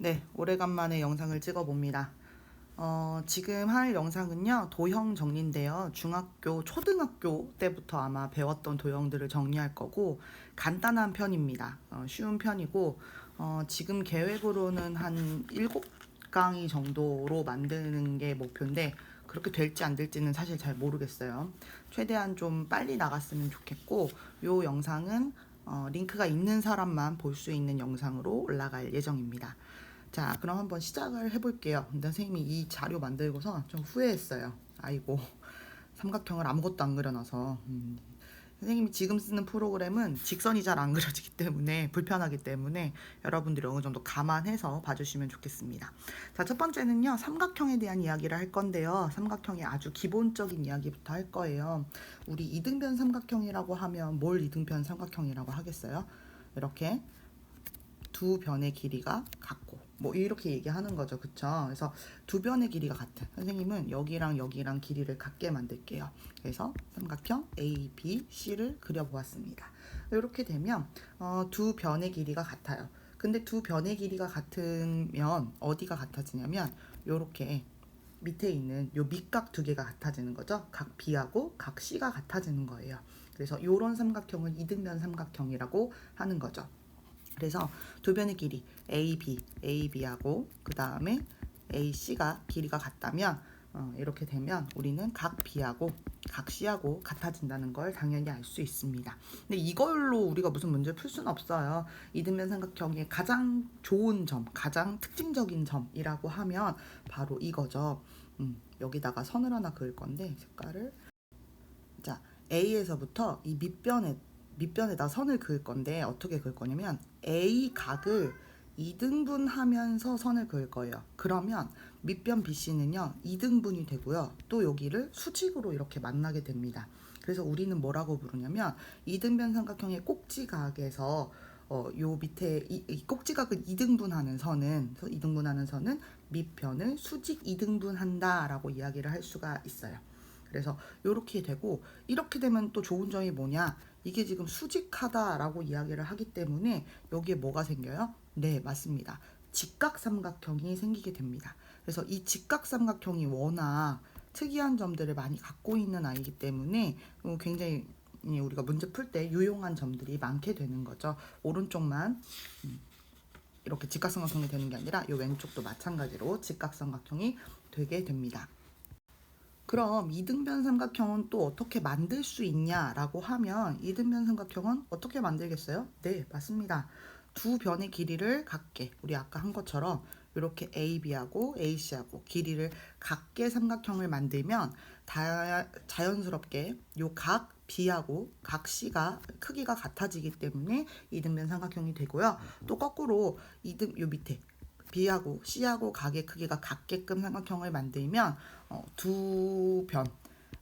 네, 오래간만에 영상을 찍어봅니다. 지금 할 영상은요, 도형 정리인데요. 중학교, 초등학교 때부터 아마 배웠던 도형들을 정리할 거고, 간단한 편입니다. 쉬운 편이고, 지금 계획으로는 한 7강의 정도로 만드는 게 목표인데, 그렇게 될지 안 될지는 사실 잘 모르겠어요. 최대한 좀 빨리 나갔으면 좋겠고, 요 영상은 링크가 있는 사람만 볼 수 있는 영상으로 올라갈 예정입니다. 자, 그럼 한번 시작을 해볼게요. 근데 선생님이 이 자료 만들고서 좀 후회했어요. 아이고, 삼각형을 아무것도 안 그려놔서. 선생님이 지금 쓰는 프로그램은 직선이 잘 안 그려지기 때문에 불편하기 때문에 여러분들이 어느 정도 감안해서 봐주시면 좋겠습니다. 자, 첫 번째는요, 삼각형에 대한 이야기를 할 건데요. 삼각형의 아주 기본적인 이야기부터 할 거예요. 우리 이등변 삼각형이라고 하면 뭘 이등변 삼각형이라고 하겠어요? 이렇게 두 변의 길이가 같고 뭐 이렇게 얘기하는 거죠. 그쵸? 그래서 두 변의 길이가 같은 선생님은 여기랑 여기랑 길이를 같게 만들게요. 그래서 삼각형 A, B, C를 그려보았습니다. 이렇게 되면 두 변의 길이가 같아요. 근데 두 변의 길이가 같으면 어디가 같아지냐면 요렇게 밑에 있는 요 밑각 두 개가 같아지는 거죠. 각 B하고 각 C가 같아지는 거예요. 그래서 요런 삼각형을 이등변 삼각형이라고 하는 거죠. 그래서 두 변의 길이 AB하고 그 다음에 AC가 길이가 같다면 이렇게 되면 우리는 각 B하고 각 C하고 같아진다는 걸 당연히 알 수 있습니다. 근데 이걸로 우리가 무슨 문제를 풀 수는 없어요. 이등변 삼각형의 가장 좋은 점, 가장 특징적인 점이라고 하면 바로 이거죠. 여기다가 선을 하나 그을 건데 색깔을 자 A에서부터 이 밑변에다 선을 그을 건데 어떻게 그을 거냐면 A 각을 2등분하면서 선을 그을 거예요. 그러면 밑변 BC는요 2등분이 되고요. 또 여기를 수직으로 이렇게 만나게 됩니다. 그래서 우리는 뭐라고 부르냐면 이등변 삼각형의 꼭지각에서 요 밑에 이 꼭지각을 2등분하는 선은 밑변을 수직 2등분한다라고 이야기를 할 수가 있어요. 그래서 이렇게 되고 이렇게 되면 또 좋은 점이 뭐냐? 이게 지금 수직하다라고 이야기를 하기 때문에 여기에 뭐가 생겨요? 네, 맞습니다. 직각삼각형이 생기게 됩니다. 그래서 이 직각삼각형이 워낙 특이한 점들을 많이 갖고 있는 아이기 때문에 굉장히 우리가 문제 풀 때 유용한 점들이 많게 되는 거죠. 오른쪽만 이렇게 직각삼각형이 되는 게 아니라 이 왼쪽도 마찬가지로 직각삼각형이 되게 됩니다. 그럼 이등변 삼각형은 또 어떻게 만들 수 있냐라고 하면 이등변 삼각형은 어떻게 만들겠어요? 네, 맞습니다. 두 변의 길이를 같게 우리 아까 한 것처럼 이렇게 AB하고 AC하고 길이를 같게 삼각형을 만들면 자연스럽게 요 각 B하고 각 C가 크기가 같아지기 때문에 이등변 삼각형이 되고요. 또 거꾸로 요 밑에 B하고 C하고 각의 크기가 같게끔 삼각형을 만들면 두 변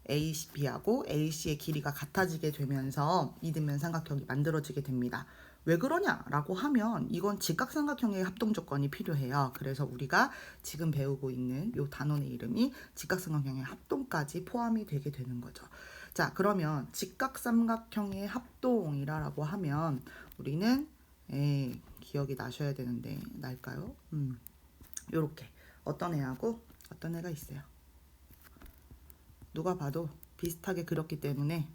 AB하고 AC의 길이가 같아지게 되면서 이등변 삼각형이 만들어지게 됩니다. 왜 그러냐라고 하면 이건 직각삼각형의 합동 조건이 필요해요. 그래서 우리가 지금 배우고 있는 이 단원의 이름이 직각삼각형의 합동까지 포함이 되게 되는 거죠. 자, 그러면 직각삼각형의 합동이라고 하면 우리는 기억이 나셔야 되는데 날까요? 요렇게 어떤 애하고 어떤 애가 있어요. 누가 봐도 비슷하게 그렸기 때문에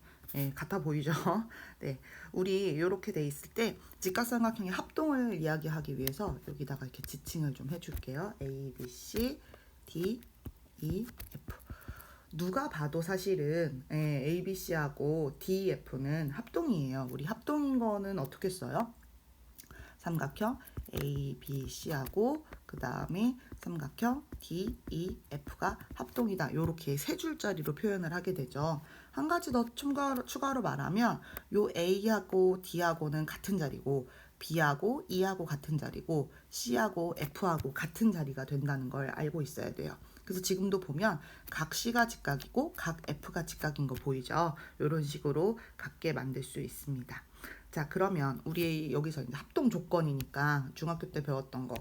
같아 보이죠? 네, 우리 이렇게 돼 있을 때 직각삼각형의 합동을 이야기하기 위해서 여기다가 이렇게 지칭을 좀 해줄게요. A, B, C, D, E, F. 누가 봐도 사실은 A, B, C하고 D, F는 합동이에요. 우리 합동인 거는 어떻게 써요? 삼각형 A, B, C하고 그 다음에 삼각형 D, E, F가 합동이다. 이렇게 세 줄짜리로 표현을 하게 되죠. 한 가지 더 추가로 말하면 요 A하고 D하고는 같은 자리고 B하고 E하고 같은 자리고 C하고 F하고 같은 자리가 된다는 걸 알고 있어야 돼요. 그래서 지금도 보면 각 C가 직각이고 각 F가 직각인 거 보이죠? 이런 식으로 같게 만들 수 있습니다. 자, 그러면 우리 여기서 이제 합동 조건이니까 중학교 때 배웠던 거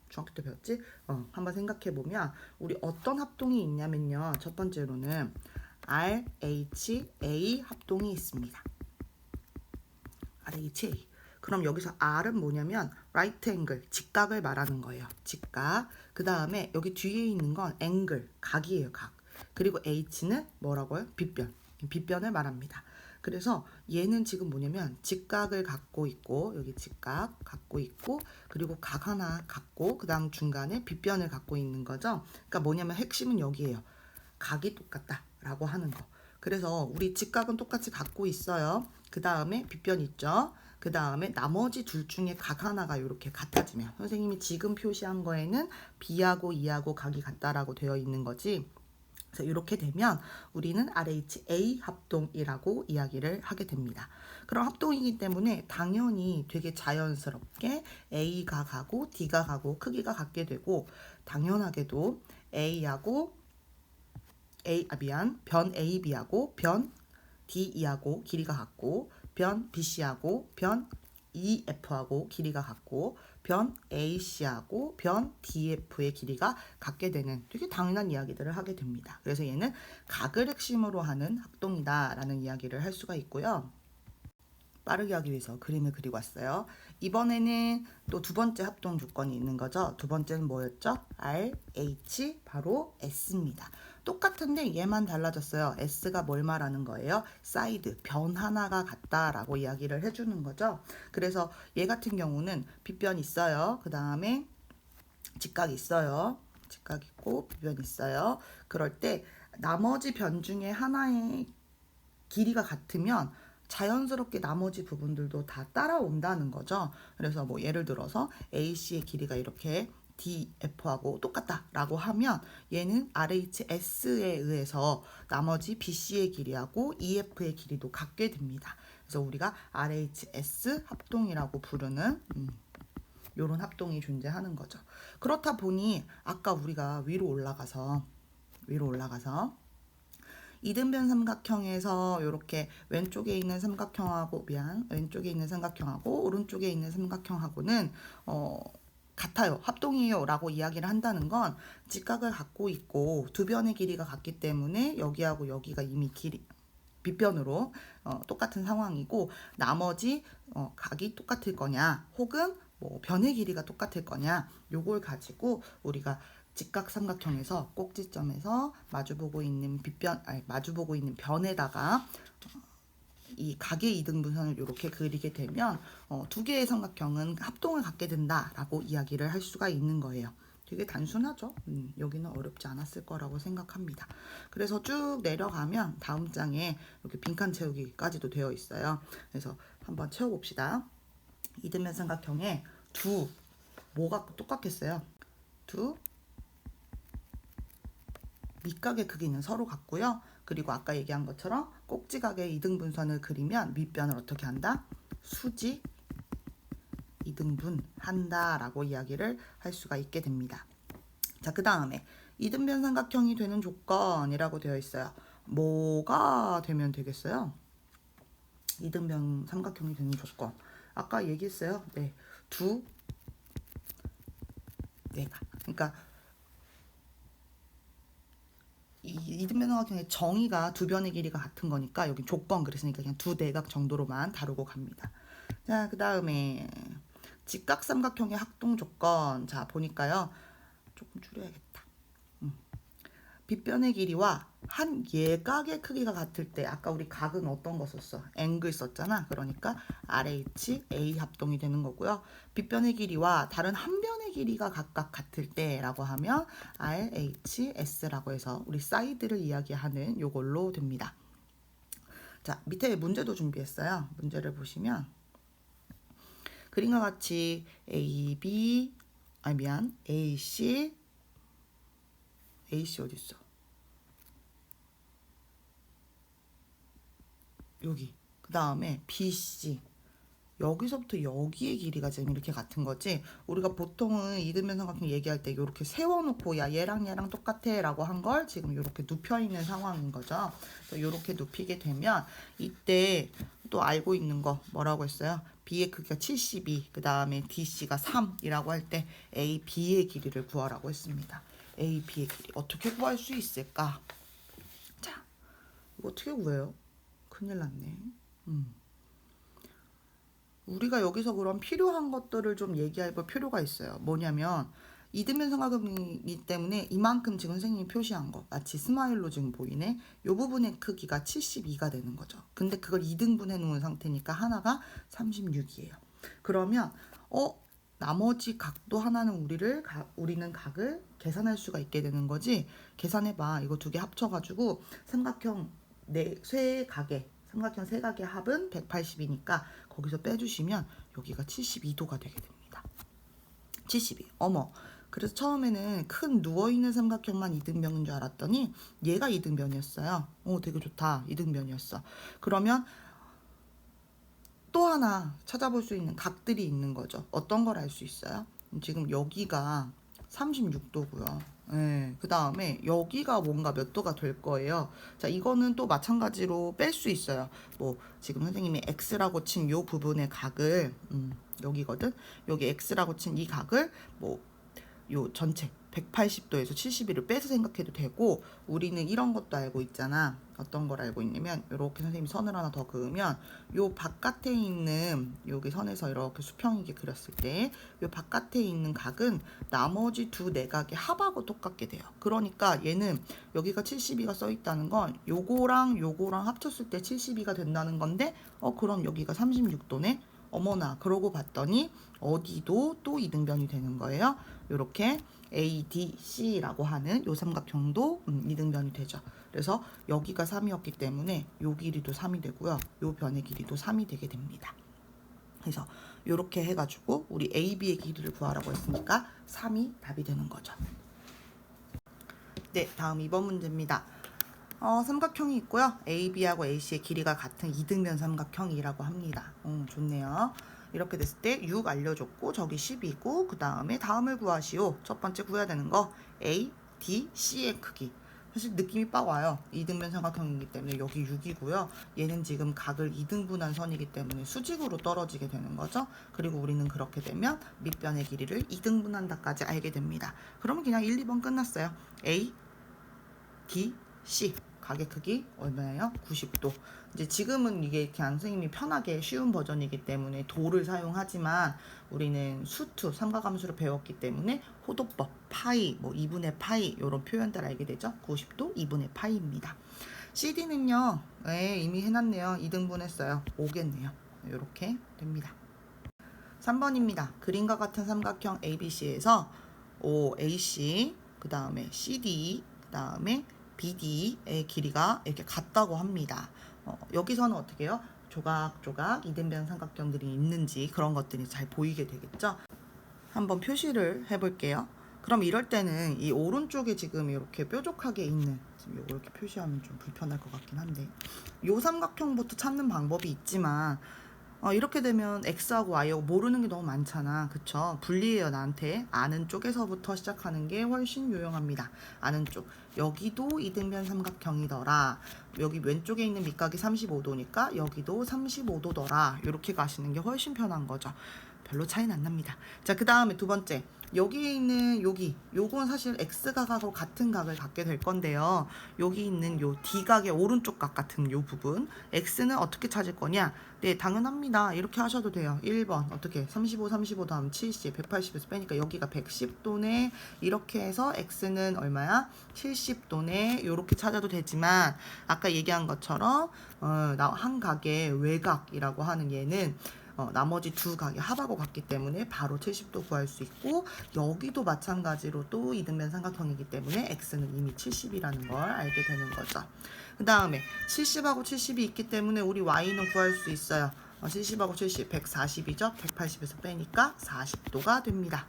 중학교 때 배웠지? 한번 생각해 보면 우리 어떤 합동이 있냐면요. 첫 번째로는 RHA 합동이 있습니다. RHA. 그럼 여기서 R은 뭐냐면 right angle, 직각을 말하는 거예요. 직각. 그 다음에 여기 뒤에 있는 건 angle, 각이에요. 각. 그리고 H는 뭐라고요? 빗변. 빗변을 말합니다. 그래서 얘는 지금 뭐냐면 직각을 갖고 있고, 여기 직각 갖고 있고, 그리고 각 하나 갖고, 그 다음 중간에 빗변을 갖고 있는 거죠. 그러니까 뭐냐면 핵심은 여기에요. 각이 똑같다 라고 하는 거. 그래서 우리 직각은 똑같이 갖고 있어요. 그 다음에 빗변 있죠. 그 다음에 나머지 둘 중에 각 하나가 이렇게 같아지면, 선생님이 지금 표시한 거에는 B하고 E하고 각이 같다라고 되어 있는 거지. 그래서 이렇게 되면 우리는 RHA 합동이라고 이야기를 하게 됩니다. 그럼 합동이기 때문에 당연히 되게 자연스럽게 A가 가고 D가 가고 크기가 같게 되고, 당연하게도 변 AB하고 변 DE하고 길이가 같고, 변 BC하고 변 EF하고 길이가 같고, 변 AC하고 변 DF의 길이가 같게 되는 되게 당연한 이야기들을 하게 됩니다. 그래서 얘는 각을 핵심으로 하는 합동이다라는 이야기를 할 수가 있고요. 빠르게 하기 위해서 그림을 그리고 왔어요. 이번에는 또 두 번째 합동 조건이 있는 거죠. 두 번째는 뭐였죠? R, H, 바로 S입니다. 똑같은데 얘만 달라졌어요. S가 뭘 말하는 거예요? 사이드, 변 하나가 같다라고 이야기를 해주는 거죠. 그래서 얘 같은 경우는 빗변 있어요. 그 다음에 직각 있어요. 직각 있고 빗변 있어요. 그럴 때 나머지 변 중에 하나의 길이가 같으면 자연스럽게 나머지 부분들도 다 따라온다는 거죠. 그래서 뭐 예를 들어서 AC의 길이가 이렇게 DF하고 똑같다라고 하면 얘는 RHS에 의해서 나머지 BC의 길이하고 EF의 길이도 같게 됩니다. 그래서 우리가 RHS 합동이라고 부르는 이런 합동이 존재하는 거죠. 그렇다 보니 아까 우리가 위로 올라가서 이등변 삼각형에서 이렇게 왼쪽에 있는 삼각형하고 오른쪽에 있는 삼각형하고는 같아요. 합동이에요 라고 이야기를 한다는 건 직각을 갖고 있고 두 변의 길이가 같기 때문에 여기하고 여기가 이미 빗변으로 똑같은 상황이고, 나머지 각이 똑같을 거냐 거냐, 혹은 뭐 변의 길이가 똑같을 거냐, 요걸 가지고 우리가 직각 삼각형에서 꼭지점에서 마주보고 있는 변에다가 이 각의 이등분선을 이렇게 그리게 되면 두 개의 삼각형은 합동을 갖게 된다라고 이야기를 할 수가 있는 거예요. 되게 단순하죠. 여기는 어렵지 않았을 거라고 생각합니다. 그래서 쭉 내려가면 다음 장에 이렇게 빈칸 채우기까지도 되어 있어요. 그래서 한번 채워봅시다. 이등변 삼각형에 뭐가 똑같겠어요? 두 밑각의 크기는 서로 같고요. 그리고 아까 얘기한 것처럼 꼭지각의 이등분선을 그리면 밑변을 어떻게 한다? 수직 이등분한다 라고 이야기를 할 수가 있게 됩니다. 자, 그 다음에 이등변 삼각형이 되는 조건이라고 되어 있어요. 뭐가 되면 되겠어요? 이등변 삼각형이 되는 조건. 아까 얘기했어요. 네, 내각. 그러니까 이등변 삼각형의 정의가 두 변의 길이가 같은 거니까 여기 조건 그랬으니까 그냥 두 내각 정도로만 다루고 갑니다. 자, 그 다음에 직각 삼각형의 합동 조건. 자, 보니까요. 조금 줄여야겠다. 빗변의 길이와 한 예각의 크기가 같을 때, 아까 우리 각은 어떤 거 썼어? 앵글 썼잖아. 그러니까 RHA 합동이 되는 거고요. 빗변의 길이와 다른 한 변의 길이가 각각 같을 때라고 하면 RHS라고 해서 우리 사이드를 이야기하는 요걸로 됩니다. 자, 밑에 문제도 준비했어요. 문제를 보시면 그림과 같이 AC 어디 있어? 여기. 그 다음에 BC. 여기서부터 여기의 길이가 지금 이렇게 같은 거지. 우리가 보통은 이등변 삼각형 얘기할 때 이렇게 세워놓고 야 얘랑 똑같아 라고 한 걸 지금 이렇게 눕혀 있는 상황인 거죠. 이렇게 눕히게 되면 이때 또 알고 있는 거 뭐라고 했어요? B의 크기가 72, 그 다음에 DC가 3이라고 할 때 AB의 길이를 구하라고 했습니다. AB의 길이 어떻게 구할 수 있을까? 자, 이거 어떻게 구해요? 큰일 났네. 우리가 여기서 그럼 필요한 것들을 좀 얘기해 볼 필요가 있어요. 뭐냐면 이등변 삼각형이기 때문에 이만큼 지금 선생님이 표시한 거 마치 스마일로 지금 보이네. 요 부분의 크기가 72가 되는 거죠. 근데 그걸 2등분 해놓은 상태니까 하나가 36이에요. 그러면 나머지 각도 하나는 우리는 각을 계산할 수가 있게 되는 거지. 계산해봐. 이거 두 개 합쳐가지고 삼각형 세 각의 합은 180이니까 거기서 빼주시면 여기가 72도가 되게 됩니다. 72. 어머. 그래서 처음에는 큰 누워있는 삼각형만 이등변인 줄 알았더니 얘가 이등변이었어요. 되게 좋다. 이등변이었어. 그러면 또 하나 찾아볼 수 있는 각들이 있는 거죠. 어떤 걸 알 수 있어요? 지금 여기가 36도고요. 네, 그 다음에 여기가 뭔가 몇 도가 될 거예요. 자, 이거는 또 마찬가지로 뺄 수 있어요. 뭐 지금 선생님이 x라고 친 요 부분의 각을 여기거든. 여기 x라고 친 이 각을 뭐 요 전체 180도에서 72를 빼서 생각해도 되고, 우리는 이런 것도 알고 있잖아. 어떤 걸 알고 있냐면 이렇게 선생님이 선을 하나 더 그으면 요 바깥에 있는 여기 선에서 이렇게 수평이게 그렸을 때 요 바깥에 있는 각은 나머지 두 내각의 합하고 똑같게 돼요. 그러니까 얘는 여기가 72가 써 있다는 건 요거랑 합쳤을 때 72가 된다는 건데 그럼 여기가 36도네. 어머나, 그러고 봤더니 어디도 또 이등변이 되는 거예요. 이렇게 ADC라고 하는 요 삼각형도 이등변이 되죠. 그래서 여기가 3이었기 때문에 요 길이도 3이 되고요. 요 변의 길이도 3이 되게 됩니다. 그래서 이렇게 해가지고 우리 AB의 길이를 구하라고 했으니까 3이 답이 되는 거죠. 네, 다음 2번 문제입니다. 삼각형이 있고요. AB하고 AC의 길이가 같은 이등변 삼각형이라고 합니다. 좋네요. 이렇게 됐을 때 6 알려줬고 저기 10이고 그 다음에 다음을 구하시오. 첫 번째 구해야 되는 거 A, D, C의 크기. 사실 느낌이 빡 와요. 이등변 삼각형이기 때문에 여기 6이고요. 얘는 지금 각을 2등분한 선이기 때문에 수직으로 떨어지게 되는 거죠. 그리고 우리는 그렇게 되면 밑변의 길이를 2등분한다까지 알게 됩니다. 그러면 그냥 1, 2번 끝났어요. A, D, C. 각의 크기 얼마예요? 90도. 이제 지금은 이게 그냥 선생님이 편하게 쉬운 버전이기 때문에 도를 사용하지만 우리는 수투, 삼각함수를 배웠기 때문에 호도법, 파이, 뭐 2분의 파이 이런 표현들 알게 되죠. 90도 2분의 파이입니다. CD는요, 이미 해놨네요. 2등분 했어요. 5겠네요. 이렇게 됩니다. 3번입니다. 그림과 같은 삼각형 ABC에서 OAC, 그 다음에 CD, 그 다음에 BD의 길이가 이렇게 같다고 합니다. 여기서는 어떻게 해요? 조각조각 이등변 삼각형들이 있는지 그런 것들이 잘 보이게 되겠죠? 한번 표시를 해볼게요. 그럼 이럴 때는 이 오른쪽에 지금 이렇게 뾰족하게 있는, 지금 이렇게 표시하면 좀 불편할 것 같긴 한데, 요 삼각형부터 찾는 방법이 있지만 이렇게 되면 X하고 Y하고 모르는 게 너무 많잖아. 그쵸? 불리해요, 나한테. 아는 쪽에서부터 시작하는 게 훨씬 유용합니다. 아는 쪽. 여기도 이등변 삼각형이더라. 여기 왼쪽에 있는 밑각이 35도니까 여기도 35도더라. 이렇게 가시는 게 훨씬 편한 거죠. 별로 차이는 안 납니다. 자, 그 다음에 두 번째. 여기에 있는 요건 사실 X각하고 같은 각을 갖게 될 건데요. 여기 있는 요 D각의 오른쪽 각 같은 요 부분. X는 어떻게 찾을 거냐? 네, 당연합니다. 이렇게 하셔도 돼요. 1번. 어떻게? 35 다음 70, 180에서 빼니까 여기가 110도네. 이렇게 해서 X는 얼마야? 70도네. 이렇게 찾아도 되지만 아까 얘기한 것처럼 한 각의 외곽이라고 하는 얘는 나머지 두 각이 합하고 같기 때문에 바로 70도 구할 수 있고, 여기도 마찬가지로 또 이등변 삼각형이기 때문에 X는 이미 70이라는 걸 알게 되는 거죠. 그 다음에 70하고 70이 있기 때문에 우리 Y는 구할 수 있어요. 70하고 70, 140이죠. 180에서 빼니까 40도가 됩니다.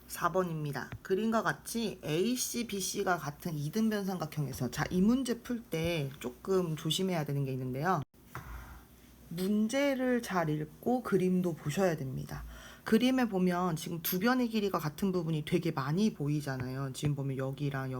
4번입니다. 그림과 같이 AC, BC가 같은 이등변 삼각형에서, 자, 이 문제 풀 때 조금 조심해야 되는 게 있는데요. 문제를 잘 읽고 그림도 보셔야 됩니다. 그림에 보면 지금 두 변의 길이가 같은 부분이 되게 많이 보이잖아요. 지금 보면 여기랑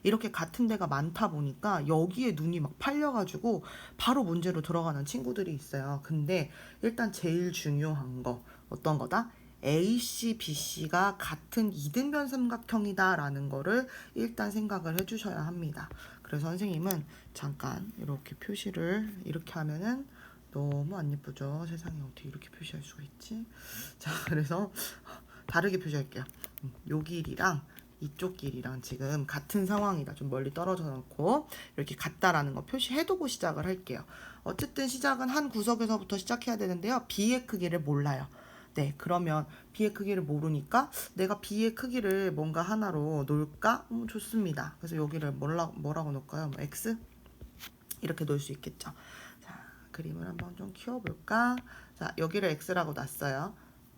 이렇게 같은 데가 많다 보니까 여기에 눈이 막 팔려가지고 바로 문제로 들어가는 친구들이 있어요. 근데 일단 제일 중요한 거 어떤 거다? AC, BC가 같은 이등변 삼각형이다 라는 거를 일단 생각을 해주셔야 합니다. 그래서 선생님은 잠깐 이렇게 표시를 이렇게 하면은 너무 안 예쁘죠. 세상에 어떻게 이렇게 표시할 수가 있지? 자, 그래서 다르게 표시할게요. 요 길이랑 이쪽 길이랑 지금 같은 상황이다. 좀 멀리 떨어져 놓고 이렇게 같다라는 거 표시해두고 시작을 할게요. 어쨌든 시작은 한 구석에서부터 시작해야 되는데요. B의 크기를 몰라요. 네, 그러면 B의 크기를 모르니까 내가 B의 크기를 뭔가 하나로 놓을까? 좋습니다. 그래서 여기를 뭐라고 놓을까요? 뭐 X? 이렇게 놓을 수 있겠죠. 자, 그림을 한번 좀 키워볼까? 자, 여기를 X라고 놨어요.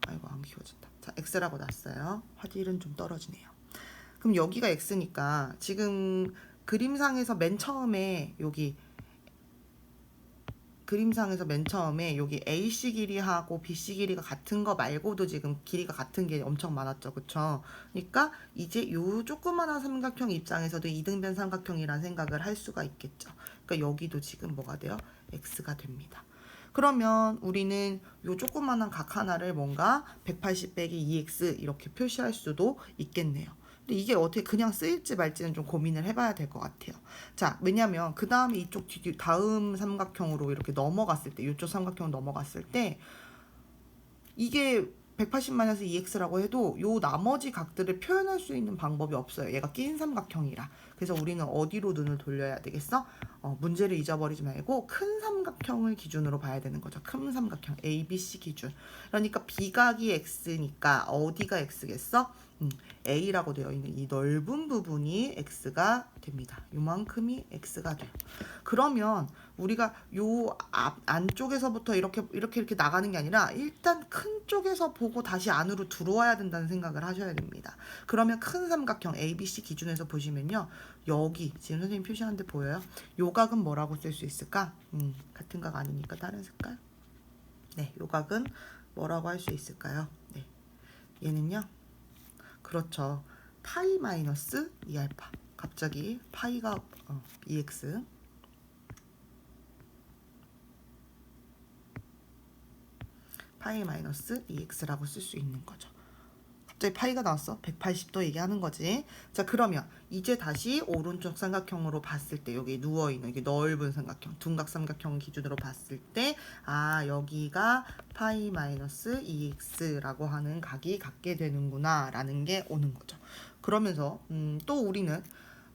아이고, 안 키워진다. 자, X라고 놨어요. 화질은 좀 떨어지네요. 그럼 여기가 X니까 지금 그림상에서 맨 처음에 여기 여기 AC 길이하고 BC 길이가 같은 거 말고도 지금 길이가 같은 게 엄청 많았죠. 그쵸? 그러니까 이제 요 조그마한 삼각형 입장에서도 이등변 삼각형이란 생각을 할 수가 있겠죠. 그러니까 여기도 지금 뭐가 돼요? X가 됩니다. 그러면 우리는 요 조그마한 각 하나를 뭔가 180 빼기 2x 이렇게 표시할 수도 있겠네요. 근데 이게 어떻게 그냥 쓰일지 말지는 좀 고민을 해봐야 될 것 같아요. 자, 왜냐면 그 다음에 이쪽 다음 삼각형으로 이렇게 넘어갔을 때, 이쪽 삼각형 넘어갔을 때 이게 180-2x라고 해도 요 나머지 각들을 표현할 수 있는 방법이 없어요. 얘가 낀 삼각형이라. 그래서 우리는 어디로 눈을 돌려야 되겠어? 문제를 잊어버리지 말고 큰 삼각형을 기준으로 봐야 되는 거죠. 큰 삼각형 ABC 기준. 그러니까 B각이 X니까 어디가 X겠어? A라고 되어 있는 이 넓은 부분이 X가 됩니다. 요만큼이 X가 돼요. 그러면 우리가 요 안쪽에서부터 이렇게 나가는 게 아니라 일단 큰 쪽에서 보고 다시 안으로 들어와야 된다는 생각을 하셔야 됩니다. 그러면 큰 삼각형 ABC 기준에서 보시면요. 여기 지금 선생님 표시한 데 보여요? 요 각은 뭐라고 쓸 수 있을까? 같은 각 아니니까 다른 색깔. 네, 요 각은 뭐라고 할 수 있을까요? 네, 얘는요. 그렇죠. 파이 마이너스 2알파. 갑자기 파이가 2x. 파이 마이너스 2x라고 쓸 수 있는 거죠. 갑자기 파이가 나왔어. 180도 얘기하는 거지. 자, 그러면 이제 다시 오른쪽 삼각형으로 봤을 때 여기 누워있는 이게 넓은 삼각형, 둔각 삼각형 기준으로 봤을 때 여기가 파이 마이너스 2x라고 하는 각이 갖게 되는구나 라는 게 오는 거죠. 그러면서 또 우리는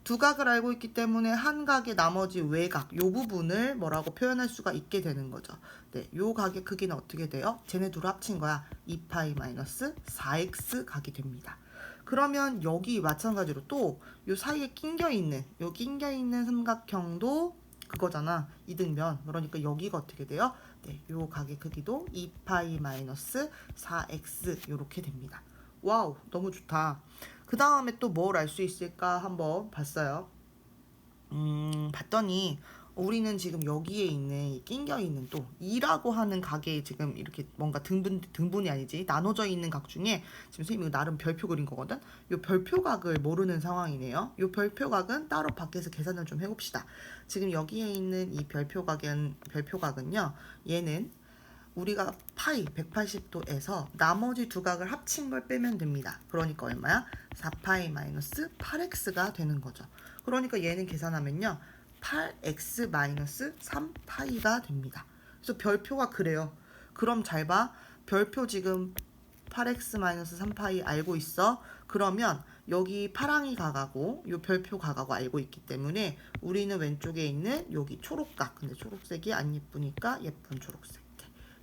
두 각을 알고 있기 때문에 한 각의 나머지 외각 요 부분을 뭐라고 표현할 수가 있게 되는 거죠. 네, 요 각의 크기는 어떻게 돼요? 쟤네 둘 합친 거야. 2파이 마이너스 4x 각이 됩니다. 그러면 여기 마찬가지로 또 요 사이에 낀겨 있는 삼각형도 그거잖아. 이등변. 그러니까 여기가 어떻게 돼요? 네, 요 각의 크기도 2파이 마이너스 4x 요렇게 됩니다. 와우, 너무 좋다. 그 다음에 또 뭘 알 수 있을까 한번 봤어요. 봤더니 우리는 지금 여기에 있는 낑겨 있는 또 2라고 하는 각에 지금 이렇게 뭔가 등분이 아니지 나눠져 있는 각 중에 지금 선생님이 나름 별표 그린 거거든. 요 별표각을 모르는 상황이네요. 요 별표각은 따로 밖에서 계산을 좀 해봅시다. 지금 여기에 있는 이 별표각은요. 얘는 우리가 파이 180도에서 나머지 두 각을 합친 걸 빼면 됩니다. 그러니까 얼마야? 4파이 마이너스 8x가 되는 거죠. 그러니까 얘는 계산하면요. 8x 마이너스 3파이가 됩니다. 그래서 별표가 그래요. 그럼 잘 봐. 별표 지금 8x 마이너스 3파이 알고 있어. 그러면 여기 파랑이 각하고 요 별표 각하고 알고 있기 때문에 우리는 왼쪽에 있는 여기 초록각. 근데 초록색이 안 예쁘니까 예쁜 초록색.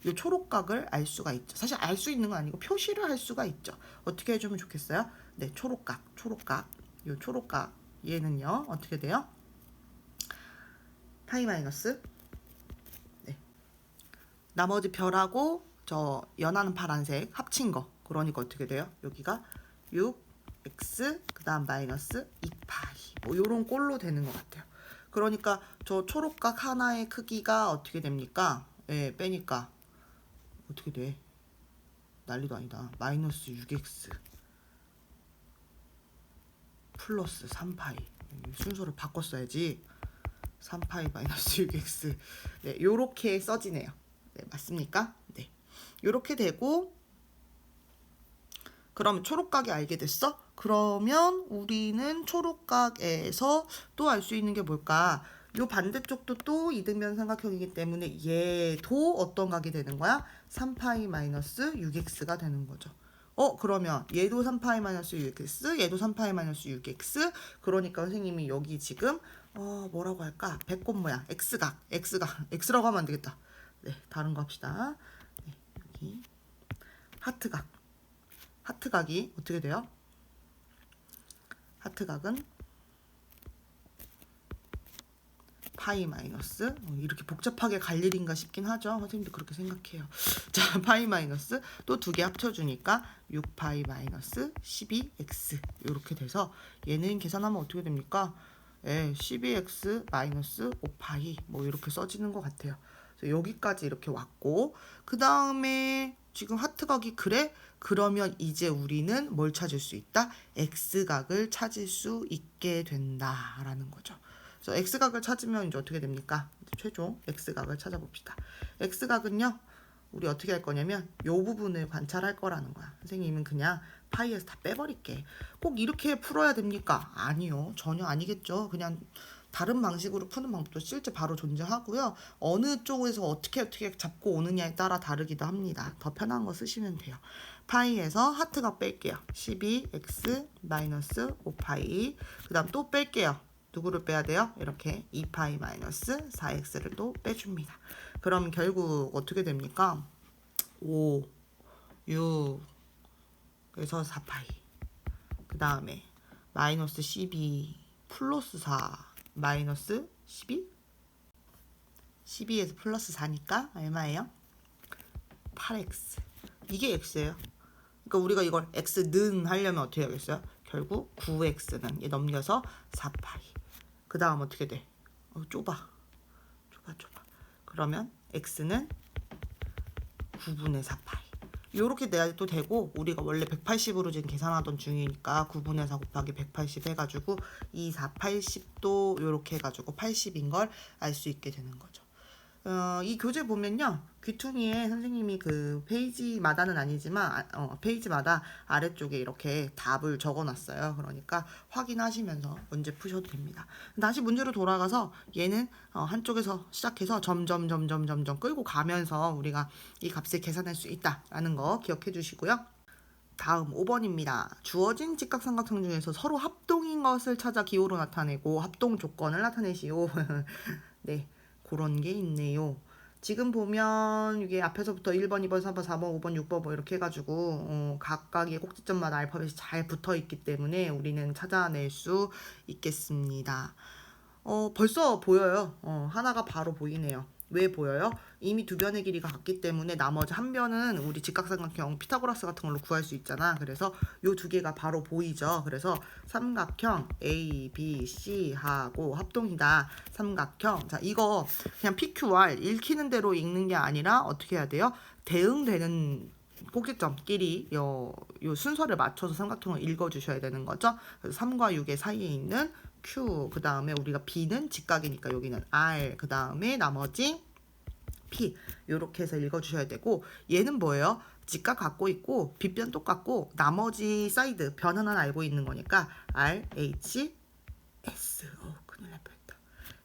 이 초록각을 알 수가 있죠. 사실 알 수 있는 건 아니고 표시를 할 수가 있죠. 어떻게 해주면 좋겠어요? 네, 초록각. 이 초록각 얘는요 어떻게 돼요? 파이 마이너스 네. 나머지 별하고 저 연하는 파란색 합친 거. 그러니까 어떻게 돼요? 여기가 6x 그 다음 마이너스 2파이 뭐 요런 꼴로 되는 것 같아요. 그러니까 저 초록각 하나의 크기가 어떻게 됩니까? 예, 빼니까 어떻게 돼? 난리도 아니다. 마이너스 6x 플러스 3파이. 순서를 바꿨어야지. 3파이 마이너스 6x. 네, 요렇게 써지네요. 네, 맞습니까? 네. 요렇게 되고 그러면 초록각이 알게 됐어? 그러면 우리는 초록각에서 또 알 수 있는 게 뭘까? 요 반대쪽도 또 이등변 삼각형이기 때문에 얘도 어떤 각이 되는 거야? 3파이 마이너스 6x가 되는 거죠. 그러면 얘도 3파이 마이너스 6x, 얘도 3파이 마이너스 6x. 그러니까 선생님이 여기 지금 뭐라고 할까? 배꼽 모양 x각, x라고 하면 안 되겠다. 네, 다른 거 합시다. 네, 여기 하트각이 어떻게 돼요? 하트각은 파이 마이너스, 이렇게 복잡하게 갈 일인가 싶긴 하죠. 선생님도 그렇게 생각해요. 자, 파이 마이너스 또 두 개 합쳐주니까 6파이 마이너스 12x 이렇게 돼서 얘는 계산하면 어떻게 됩니까? 12x 마이너스 5파이 뭐 이렇게 써지는 것 같아요. 그래서 여기까지 이렇게 왔고, 그 다음에 지금 하트각이 그래? 그러면 이제 우리는 뭘 찾을 수 있다? x각을 찾을 수 있게 된다라는 거죠. 그래서 x각을 찾으면 이제 어떻게 됩니까? 최종 x각을 찾아봅시다. x각은요, 우리 어떻게 할 거냐면 요 부분을 관찰할 거라는 거야. 선생님은 그냥 파이에서 다 빼버릴게. 꼭 이렇게 풀어야 됩니까? 아니요, 전혀 아니겠죠. 그냥 다른 방식으로 푸는 방법도 실제 바로 존재하고요. 어느 쪽에서 어떻게 잡고 오느냐에 따라 다르기도 합니다. 더 편한 거 쓰시면 돼요. 파이에서 하트각 뺄게요. 12x 마이너스 5파이. 그 다음 또 뺄게요. 누구를 빼야 돼요? 이렇게 2파이 마이너스 4x를 또 빼줍니다. 그럼 결국 어떻게 됩니까? 5, 6, 그래서 4파이. 그 다음에 마이너스 12 플러스 4 마이너스 12? 12에서 플러스 4니까 얼마예요? 8x. 이게 x예요. 그러니까 우리가 이걸 x는 하려면 어떻게 하겠어요? 결국 9x는 얘 넘겨서 4파이. 그 다음 어떻게 돼? 좁아. 그러면 x는 9분의 4파이. 요렇게 내도 되고, 우리가 원래 180으로 지금 계산하던 중이니까 9분의 4 곱하기 180 해가지고 이 480도 요렇게 해가지고 80인 걸 알 수 있게 되는 거죠. 이 교재 보면요, 귀퉁이에 선생님이 그 페이지마다는 아니지만 페이지마다 아래쪽에 이렇게 답을 적어놨어요. 그러니까 확인하시면서 문제 푸셔도 됩니다. 다시 문제로 돌아가서 얘는 한쪽에서 시작해서 점점 끌고 가면서 우리가 이 값을 계산할 수 있다라는 거 기억해 주시고요. 다음 5번입니다. 주어진 직각삼각형 중에서 서로 합동인 것을 찾아 기호로 나타내고 합동 조건을 나타내시오. 네, 그런 게 있네요. 지금 보면 이게 앞에서부터 1번, 2번, 3번, 4번, 5번, 6번 뭐 이렇게 해가지고 각각의 꼭지점마다 알파벳이 잘 붙어 있기 때문에 우리는 찾아낼 수 있겠습니다. 벌써 보여요. 하나가 바로 보이네요. 왜 보여요? 이미 두 변의 길이가 같기 때문에 나머지 한 변은 우리 직각삼각형 피타고라스 같은 걸로 구할 수 있잖아. 그래서 요 두 개가 바로 보이죠. 그래서 삼각형 A, B, C 하고 합동이다. 삼각형. 자, 이거 그냥 PQR 읽히는 대로 읽는 게 아니라 어떻게 해야 돼요? 대응되는 꼭지점끼리 요 순서를 맞춰서 삼각형을 읽어주셔야 되는 거죠. 그래서 3과 6의 사이에 있는 Q, 그 다음에 우리가 B는 직각이니까 여기는 R, 그 다음에 나머지 P 이렇게 해서 읽어주셔야 되고, 얘는 뭐예요? 직각 갖고 있고 빗변 똑같고 나머지 사이드 변 하나 알고 있는 거니까 R, H, S. 큰일 날 뻔했다.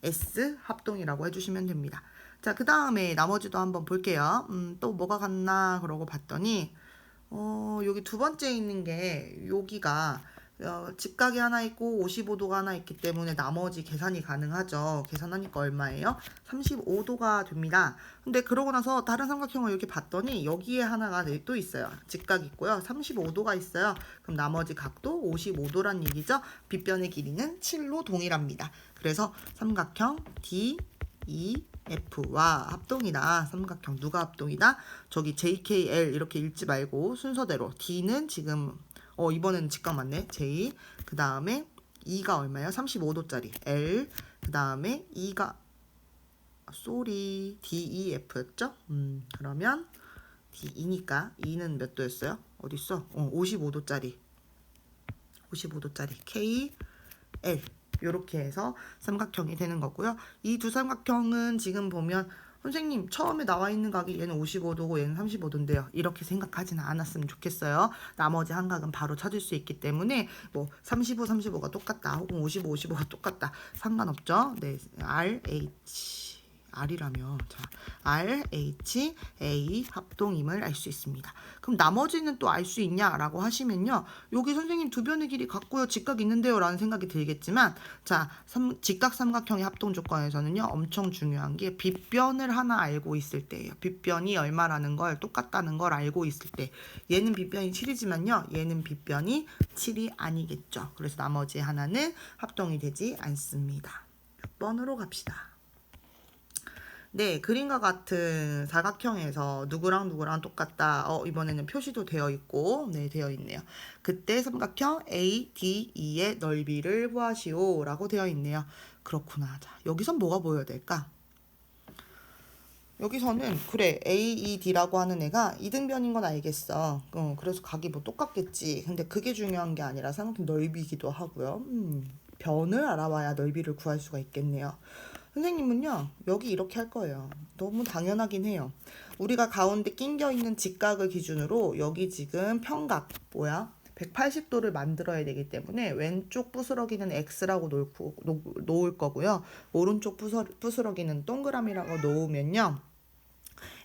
S 합동이라고 해주시면 됩니다. 자, 그 다음에 나머지도 한번 볼게요. 또 뭐가 같나 그러고 봤더니 여기 두 번째 있는 게 여기가 직각이 하나 있고 55도가 하나 있기 때문에 나머지 계산이 가능하죠. 계산하니까 얼마예요? 35도가 됩니다. 근데 그러고 나서 다른 삼각형을 이렇게 봤더니 여기에 하나가 또 있어요. 직각 있고요. 35도가 있어요. 그럼 나머지 각도 55도란 얘기죠. 빗변의 길이는 7로 동일합니다. 그래서 삼각형 DEF와 합동이다. 삼각형 누가 합동이다? 저기 JKL 이렇게 읽지 말고 순서대로 D는 지금 이번에는 직각 맞네. J, 그 다음에 E가 얼마예요? 35도짜리 L, 그 다음에 E가 DEF였죠? 그러면 DE니까 E는 몇 도였어요? 어딨어? 55도짜리 K, L 이렇게 해서 삼각형이 되는 거고요. 이 두 삼각형은 지금 보면 선생님 처음에 나와 있는 각이 얘는 55도고 얘는 35도인데요. 이렇게 생각하지는 않았으면 좋겠어요. 나머지 한 각은 바로 찾을 수 있기 때문에 뭐 35, 35가 똑같다 혹은 55, 55가 똑같다 상관없죠. 네, R이라면 자 R, H, A 합동임을 알 수 있습니다. 그럼 나머지는 또 알 수 있냐라고 하시면요. 여기 선생님 두 변의 길이 같고요. 직각 있는데요 라는 생각이 들겠지만 자 직각 삼각형의 합동 조건에서는요. 엄청 중요한 게 빗변을 하나 알고 있을 때예요. 빗변이 얼마라는 걸 똑같다는 걸 알고 있을 때 얘는 빗변이 7이지만요. 얘는 빗변이 7이 아니겠죠. 그래서 나머지 하나는 합동이 되지 않습니다. 6번으로 갑시다. 네, 그림과 같은 사각형에서 누구랑 누구랑 똑같다. 이번에는 표시도 되어 있고, 네, 되어 있네요. 그때 삼각형 ADE의 넓이를 구하시오 라고 되어 있네요. 그렇구나. 자, 여기선 뭐가 보여야 될까? 여기서는 그래 AED라고 하는 애가 이등변인 건 알겠어. 그래서 각이 뭐 똑같겠지. 근데 그게 중요한 게 아니라 삼각형 넓이기도 하고요. 변을 알아봐야 넓이를 구할 수가 있겠네요. 선생님은요 여기 이렇게 할 거예요. 너무 당연하긴 해요. 우리가 가운데 낑겨 있는 직각을 기준으로 여기 지금 평각 뭐야 180도를 만들어야 되기 때문에 왼쪽 부스러기는 X라고 놓을 거고요. 오른쪽 부스러기는 동그라미라고 놓으면요.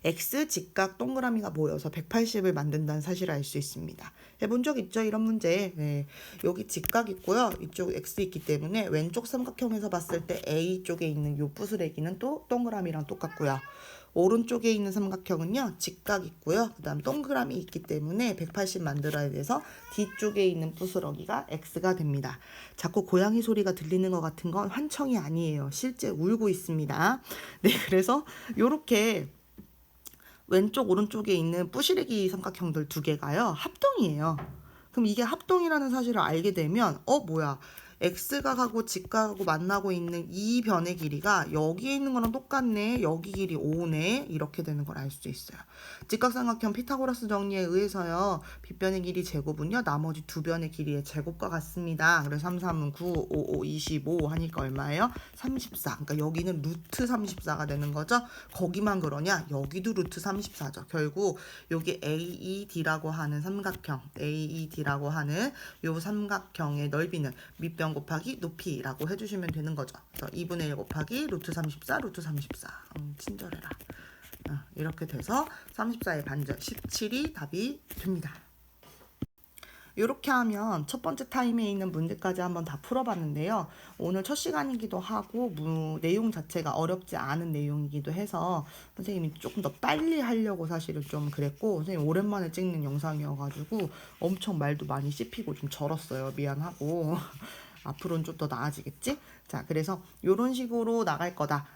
X 직각 동그라미가 모여서 180을 만든다는 사실을 알 수 있습니다. 해본 적 있죠? 이런 문제. 네. 여기 직각 있고요. 이쪽 X 있기 때문에 왼쪽 삼각형에서 봤을 때 A 쪽에 있는 요 부스레기는 또 동그라미랑 똑같고요. 오른쪽에 있는 삼각형은요. 직각 있고요. 그 다음 동그라미 있기 때문에 180 만들어야 돼서 뒤쪽에 있는 부스러기가 X가 됩니다. 자꾸 고양이 소리가 들리는 것 같은 건 환청이 아니에요. 실제 울고 있습니다. 네, 그래서 요렇게 왼쪽 오른쪽에 있는 뿌시래기 삼각형들 두 개가요 합동이에요. 그럼 이게 합동이라는 사실을 알게 되면 뭐야 X각하고 직각하고 만나고 있는 이 변의 길이가 여기에 있는 거랑 똑같네. 여기 길이 5네. 이렇게 되는 걸 알 수 있어요. 직각삼각형 피타고라스 정리에 의해서요. 빗변의 길이 제곱은요. 나머지 두 변의 길이의 제곱과 같습니다. 그래서 3, 3은 9, 5, 5, 25 하니까 얼마예요? 34. 그러니까 여기는 루트 34가 되는 거죠. 거기만 그러냐? 여기도 루트 34죠. 결국 여기 AED라고 하는 삼각형, AED라고 하는 요 삼각형의 넓이는 밑변 곱하기 높이라고 해주시면 되는 거죠. 그래서 2분의 1 곱하기 루트 34, 루트 34. 친절해라. 이렇게 돼서 34의 반절 17이 답이 됩니다. 이렇게 하면 첫 번째 타임에 있는 문제까지 한번 다 풀어봤는데요. 오늘 첫 시간이기도 하고 내용 자체가 어렵지 않은 내용이기도 해서 선생님이 조금 더 빨리 하려고 사실은 좀 그랬고 선생님 오랜만에 찍는 영상이어가지고 엄청 말도 많이 씹히고 좀 절었어요. 미안하고 앞으로는 좀 더 나아지겠지? 자, 그래서 이런 식으로 나갈 거다.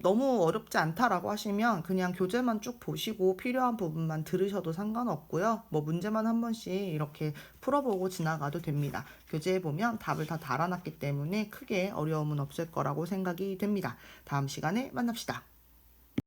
너무 어렵지 않다라고 하시면 그냥 교재만 쭉 보시고 필요한 부분만 들으셔도 상관없고요. 뭐 문제만 한 번씩 이렇게 풀어보고 지나가도 됩니다. 교재에 보면 답을 다 달아놨기 때문에 크게 어려움은 없을 거라고 생각이 됩니다. 다음 시간에 만납시다.